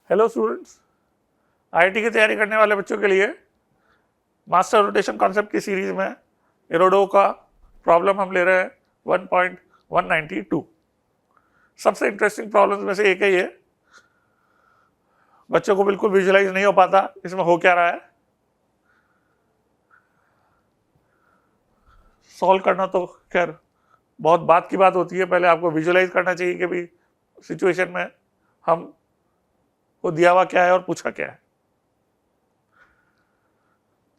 Hello students, IIT की तैयारी करने वाले बच्चों के लिए मास्टर रोटेशन कॉन्सेप्ट की सीरीज में इरोडो का प्रॉब्लम हम ले रहे हैं 1.192। सबसे इंटरेस्टिंग प्रॉब्लम्स में से एक है ये। बच्चों को बिल्कुल विजुलाइज नहीं हो पाता इसमें हो क्या रहा है। सॉल्व करना तो खैर बहुत बात की बात होती है, पहले आपको विजुलाइज करना चाहिए कि भी सिचुएशन में हम को दिया हुआ क्या है और पूछा क्या है।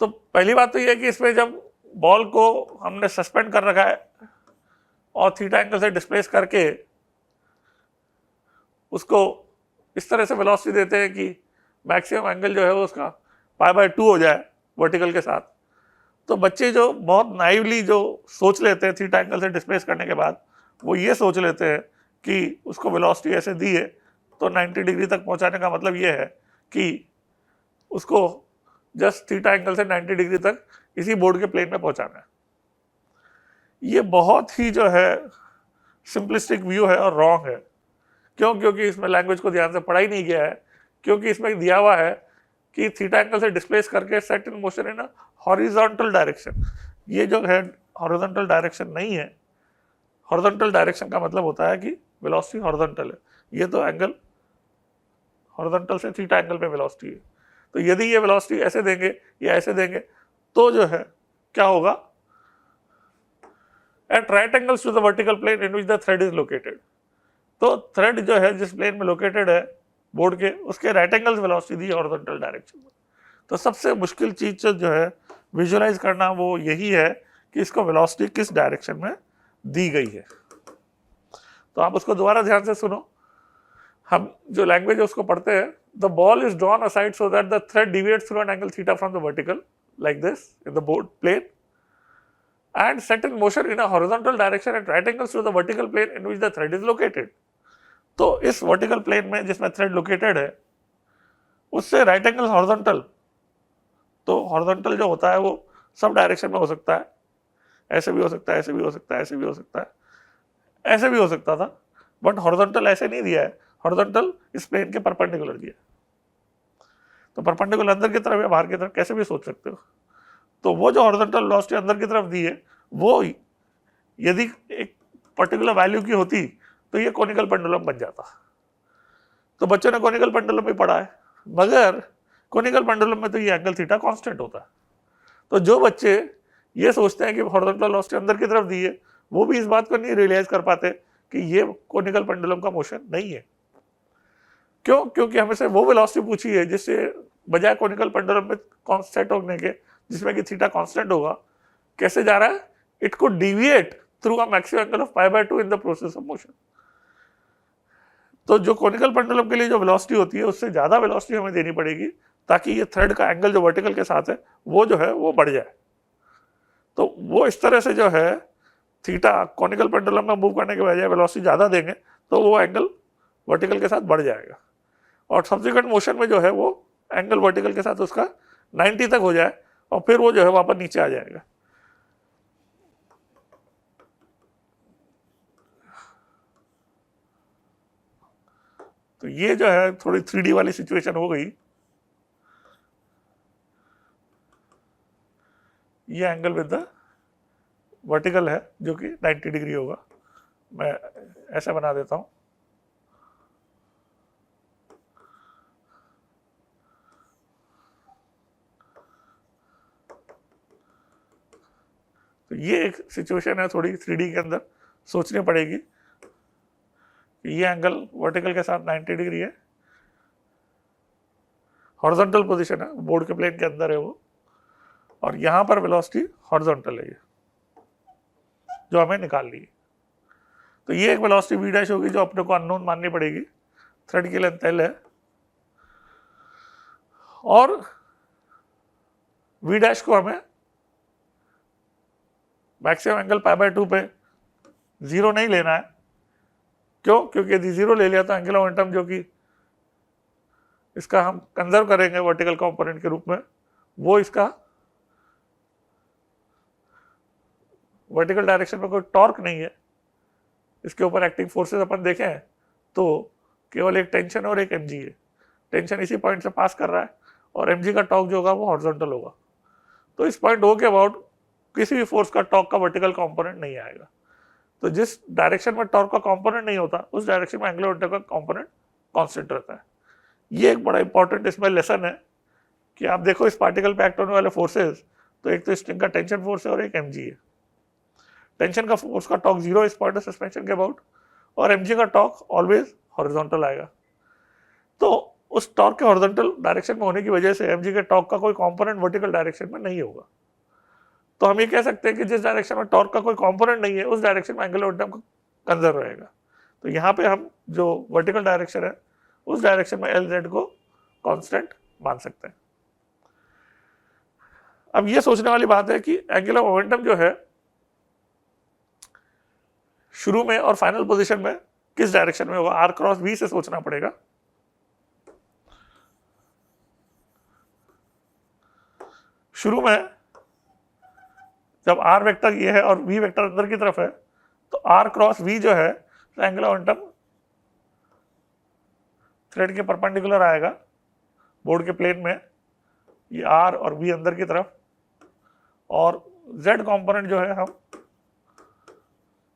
तो पहली बात तो यह है कि इसमें जब बॉल को हमने सस्पेंड कर रखा है और थीटा एंगल से डिस्प्लेस करके उसको इस तरह से वेलोसिटी देते हैं कि मैक्सिमम एंगल जो है वो उसका π/2 हो जाए वर्टिकल के साथ, तो बच्चे जो बहुत नाइवली जो सोच लेते हैं थीटा एंगल से डिस्प्लेस करने के बाद, वो ये सोच लेते हैं कि उसको वेलोसिटी ऐसे दी है तो 90 डिग्री तक पहुंचाने का मतलब ये है कि उसको जस्ट थीटा एंगल से 90 डिग्री तक इसी बोर्ड के प्लेन में पहुंचाना है। ये बहुत ही जो है सिंपलिस्टिक व्यू है और रॉन्ग है। क्यों? क्योंकि इसमें लैंग्वेज को ध्यान से पढ़ा ही नहीं गया है। क्योंकि इसमें दिया हुआ है कि थीटा एंगल से डिस्प्लेस करके set in motion in horizontal direction. ये जो है हॉरिजॉन्टल डायरेक्शन नहीं है। हॉरिजॉन्टल डायरेक्शन का मतलब होता है कि वेलोसिटी हॉरिजॉन्टल है। ये तो एंगल हॉरिजॉन्टल से थीटा एंगल पे वेलोसिटी है। तो यदि ये वेलोसिटी ऐसे देंगे या ऐसे देंगे तो जो है क्या होगा, at right angles to the vertical plane in which the thread is located. तो थ्रेड जो है जिस प्लेन में लोकेटेड है बोर्ड के, उसके राइट एंगल्स वेलोसिटी दी हॉरिजॉन्टल डायरेक्शन में। तो सबसे मुश्किल चीज जो है विजुलाइज करना वो यही है कि इसको वेलोसिटी किस डायरेक्शन में दी गई है। तो आप उसको दोबारा ध्यान से सुनो। हम जो लैंग्वेज है उसको पढ़ते हैं। The ball is drawn aside so that the thread deviates through an angle theta from the vertical like this in the board plane and set in motion in a horizontal direction at right angles to the vertical plane in which the thread is located। तो इस vertical plane में जिसमें thread located है उससे right angle horizontal, तो horizontal जो होता है वो सब डायरेक्शन में हो सकता है। ऐसे भी हो सकता है, ऐसे भी हो सकता है, ऐसे भी हो सकता है, ऐसे भी हो सकता था, बट हॉरिजॉन्टल ऐसे नहीं दिया है। हॉरिजॉन्टल इस प्लेन के परपेंडिकुलर दिया। तो परपेंडिकुलर अंदर की तरफ या बाहर की तरफ कैसे भी सोच सकते हो। तो वो जो हॉरिजॉन्टल वेलोसिटी अंदर की तरफ दी है वो यदि एक पर्टिकुलर वैल्यू की होती तो ये कोनिकल पेंडुलम बन जाता। तो बच्चों ने कोनिकल पेंडुलम भी पढ़ा है, मगर कोनिकल पेंडुलम में तो ये एंगल थीटा कांस्टेंट होता है। तो जो बच्चे ये सोचते हैं कि हॉरिजॉन्टल वेलोसिटी अंदर की तरफ दी है, वो भी इस बात को नहीं रियलाइज कर पाते कि ये कोनिकल पेंडुलम का मोशन नहीं है। क्यों? क्योंकि हमें से वो वेलोसिटी पूछी है जिससे बजाय कोनिकल पेंडुलम में कांस्टेंट होने के, जिसमें कि थीटा कांस्टेंट होगा, कैसे जा रहा है, it could deviate through a maximum angle of π/2 in the process of motion. तो जो कोनिकल पेंडुलम के लिए जो वेलोसिटी होती है उससे ज्यादा वेलोसिटी हमें देनी पड़ेगी ताकि ये थ्रेड का एंगल जो वर्टिकल के साथ है वो जो है वो बढ़ जाए। तो वो इस तरह से जो है थीटा कोनिकल पेंडुलम में मूव करने के बजाय वेलोसिटी ज्यादा देंगे तो वो एंगल वर्टिकल के साथ बढ़ जाएगा और सब्सिक्वेंट मोशन में जो है वो एंगल वर्टिकल के साथ उसका 90 तक हो जाए और फिर वो जो है वापस नीचे आ जाएगा। तो ये जो है थोड़ी 3D वाली सिचुएशन हो गई। ये एंगल विद द वर्टिकल है जो कि 90 डिग्री होगा। मैं ऐसा बना देता हूं। तो ये एक सिचुएशन है थोड़ी 3D के अंदर सोचनी पड़ेगी। ये एंगल वर्टिकल के साथ 90 डिग्री है, हॉरिजॉन्टल पोजीशन है, बोर्ड के प्लेन के अंदर है वो, और यहां पर वेलोसिटी हॉरिजॉन्टल है ये जो हमें निकालनी है। तो ये एक वेलोसिटी v डैश होगी जो अपने को अननोन माननी पड़ेगी। थ्रेड की लेंथ l है और v डैश को हमें मैक्सिमम एंगल π/2 पे 0 नहीं लेना है। क्यों? क्योंकि यदि 0 ले लिया तो एंगुलर मोमेंटम जो कि इसका हम कंजर्व करेंगे वर्टिकल कंपोनेंट के रूप में, वो इसका वर्टिकल डायरेक्शन में कोई टॉर्क नहीं है। इसके ऊपर एक्टिंग फोर्सेस अपन देखें तो केवल एक टेंशन और एक mg है। टेंशन इसी पॉइंट से पास कर रहा है और mg का टॉर्क जो होगा वो हॉरिजॉन्टल होगा। तो इस पॉइंट O के अबाउट किसी भी फोर्स का टॉर्क का वर्टिकल कंपोनेंट नहीं आएगा। तो जिस डायरेक्शन में टॉर्क का कंपोनेंट नहीं होता उस डायरेक्शन में एंगुलर मोमेंटम का कंपोनेंट कांस्टेंट रहता है। ये एक बड़ा इंपॉर्टेंट इसमें लेसन है कि आप देखो इस पार्टिकल पे एक्ट होने वाले फोर्सेस, तो एक तो स्ट्रिंग का टेंशन फोर्स है और एक mg है। टेंशन का फोर्स का टॉर्क 0 इस पॉइंट ऑफ सस्पेंशन के अबाउट और mg का टॉर्क ऑलवेज हॉरिजॉन्टल आएगा। तो उस टॉर्क के हॉरिजॉन्टल डायरेक्शन में होने की वजह से mg के टॉर्क का कोई कंपोनेंट वर्टिकल डायरेक्शन में नहीं होगा। तो हम ये कह सकते हैं कि जिस डायरेक्शन में टॉर्क का कोई कंपोनेंट नहीं है उस डायरेक्शन में एंगुलर मोमेंटम कंजर्व रहेगा। तो यहाँ पे हम जो वर्टिकल डायरेक्शन है उस डायरेक्शन में Lz को कांस्टेंट मान सकते हैं। अब ये सोचने वाली बात है कि एंगुलर मोमेंटम जो है शुरू में और फाइनल पोजीशन में किस डायरेक्शन में होगा, r क्रॉस v से सोचना पड़ेगा। शुरू में जब r वेक्टर ये है और v वेक्टर अंदर की तरफ है तो r क्रॉस v जो है एंगुलर मोमेंटम थ्रेड के परपेंडिकुलर आएगा बोर्ड के प्लेन में, ये r और v अंदर की तरफ, और z कंपोनेंट जो है हम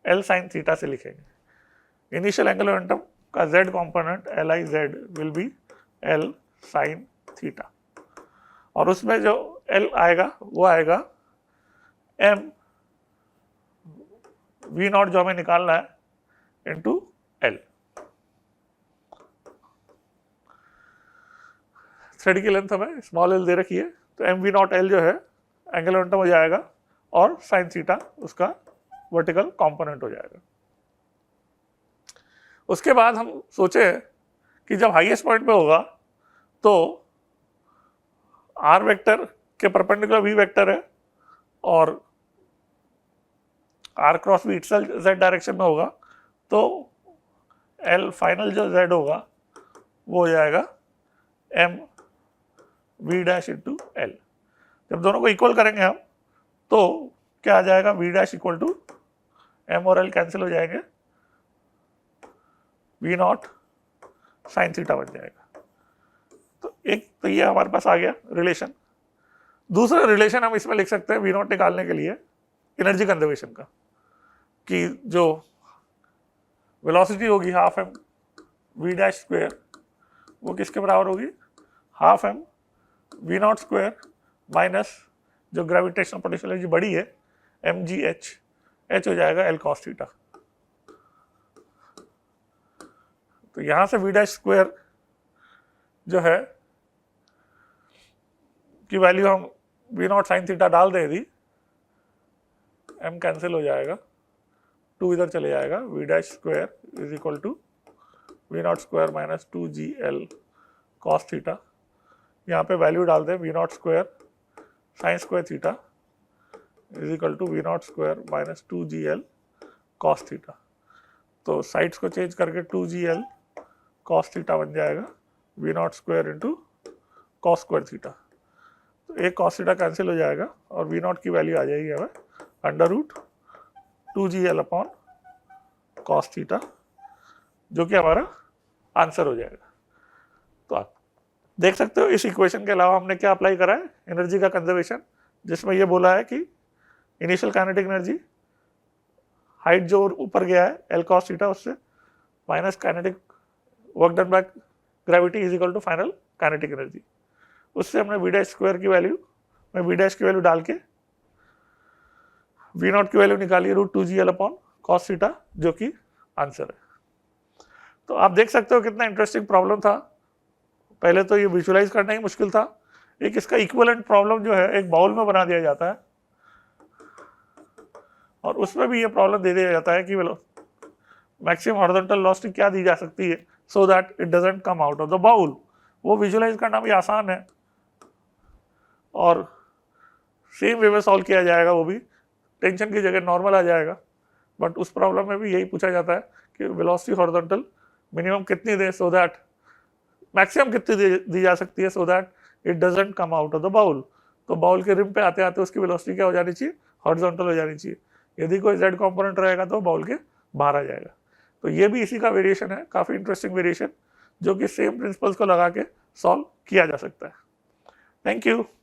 L sin थीटा से लिखेंगे। इनिशियल एंगुलर मोमेंटम का z component Liz will be L sin theta और उसमें जो L आएगा वो आएगा m v नॉट जो हमें निकालना है इंटू L। थ्रेड की लेंथ हमें स्मॉल l दे रखी है तो m v नॉट L जो है एंगुलर मोमेंटम हो जाएगा और साइन थीटा उसका वर्टिकल कंपोनेंट हो जाएगा। उसके बाद हम सोचे कि जब हाईएस्ट पॉइंट पे होगा तो r वेक्टर के परपेंडिकुलर v वेक्टर है और r cross v itself z direction में होगा तो L फाइनल जो z होगा वो हो जाएगा m v dash into L। जब दोनों को इक्वल करेंगे हम तो क्या आ जाएगा, v dash equal to m और L कैंसिल हो जाएंगे, v नॉट साइन थीटा बन जाएगा। तो एक तो ये हमारे पास आ गया रिलेशन। दूसरा रिलेशन हम इसमें लिख सकते हैं v नॉट निकालने के लिए एनर्जी कंजर्वेशन का, कि जो वेलोसिटी होगी half m v dash square वो किसके बराबर होगी, half m v not square minus जो ग्रेविटेशनल पोटेंशियल एनर्जी बड़ी है mgh, h हो जाएगा L cos थीटा। तो यहां से v डैश स्क्वायर जो है की वैल्यू हम v नॉट साइन थीटा डाल दें यदि, m कैंसिल हो जाएगा, 2 इधर चले जाएगा, v dash square is equal to v not square minus 2gl cos theta. यहाँ पे वैल्यू डाल दें v not square sine square theta is equal to v not square minus 2gl cos theta. तो साइड्स को change करके 2gl cos theta बन जाएगा v not square into cos square theta. तो एक cos थीटा कैंसिल हो जाएगा और v नॉट की वैल्यू आ जाएगी हमें under root 2gl upon cos theta, जो कि हमारा आंसर हो जाएगा। तो आप देख सकते हो इस इक्वेशन के अलावा हमने क्या अप्लाई करा है, एनर्जी का कंजर्वेशन, जिसमें ये बोला है कि इनिशियल काइनेटिक एनर्जी हाइट जो ऊपर गया है L cos थीटा उससे minus kinetic work done by gravity is equal to final kinetic energy, उससे हमने v डैश स्क्वायर की वैल्यू में v डैश की वैल्यू डाल के v नॉट की वैल्यू निकाली root 2gl upon cos theta, जो कि आंसर है। तो आप देख सकते हो कितना इंटरेस्टिंग प्रॉब्लम था। पहले तो ये विजुअलाइज करना ही मुश्किल था, एक इसका इक्विवेलेंट प्रॉब्लम जो है एक बाउल में बना दिया जाता है और उसमें भी ये प्रॉब्लम दे दिया जाता है कि मैक्सिमम हॉरिजॉन्टल वेलोसिटी क्या दी जा सकती है so that it doesn't come out of the bowl. वो विजुअलाइज करना भी आसान है और सेम वे में सॉल्व किया जाएगा, वो भी टेंशन की जगह नॉर्मल आ जाएगा। बट उस प्रॉब्लम में भी यही पूछा जाता है कि वेलोसिटी हॉरिजॉन्टल मिनिमम कितनी दे सो दैट, मैक्सिमम कितनी दी जा सकती है so that it doesn't come out of the bowl. तो बाउल के रिम पे आते आते उसकी वेलोसिटी क्या हो जानी चाहिए, हॉरिजॉन्टल हो जानी चाहिए। यदि कोई z कंपोनेंट रहेगा तो बाउल के बाहर आ जाएगा। तो ये भी इसी का वेरिएशन है, काफ़ी इंटरेस्टिंग वेरिएशन, जो कि सेम प्रिंसिपल्स को लगा के सॉल्व किया जा सकता है। Thank you.